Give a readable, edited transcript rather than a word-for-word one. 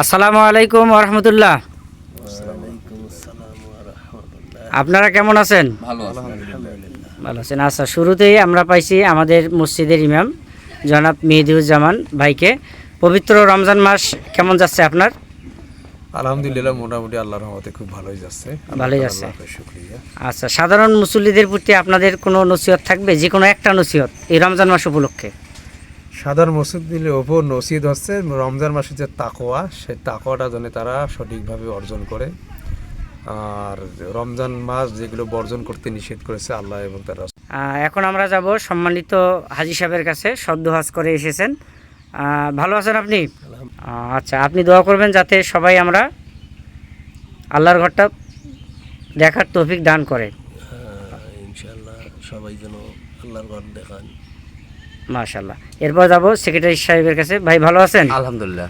আসসালামু আলাইকুম রহমতুল্লাহ। আপনারা কেমন আছেন? ভালো ভালো আছেন? আচ্ছা, শুরুতেই আমরা পাইছি আমাদের মসজিদের ইমাম জনাব মেহেদিউজ্জামান ভাইকে। পবিত্র রমজান মাস কেমন যাচ্ছে আপনার? আলহামদুলিল্লাহ, মোটামুটি আল্লাহর রহমতে খুব ভালোই যাচ্ছে। ভালোই যাচ্ছে। শুকরিয়া। আচ্ছা, সাধারণ মুসল্লিদের প্রতি আপনাদের কোনো নসিহত থাকবে, যে কোনো একটা নসিহত এই রমজান মাস উপলক্ষে? সাধারণ মসজিদের ওপর নসিহত হচ্ছে রমজান মাসে যে তাকওয়া, সেই তাকওয়াটা যেন তারা সঠিকভাবে অর্জন করে। আর রমজান মাস যেগুলো বর্জন করতে নিষেধ করেছে আল্লাহ এবং তার রাসূল। এখন আমরা যাব সম্মানিত হাজী সাহেবের কাছে, সদ্য হজ করে এসেছেন। ভালো আছেন আপনি? আচ্ছা, আপনি দোয়া করবেন যাতে সবাই আমরা আল্লাহর ঘরটা দেখার তৌফিক দান করে। ইনশাআল্লাহ সবাই যেন আল্লাহর ঘর দেখান। মাশাআল্লাহ। এরপর যাব সেক্রেটারি সাহেবের কাছে। ভাই ভালো আছেন? আলহামদুলিল্লাহ।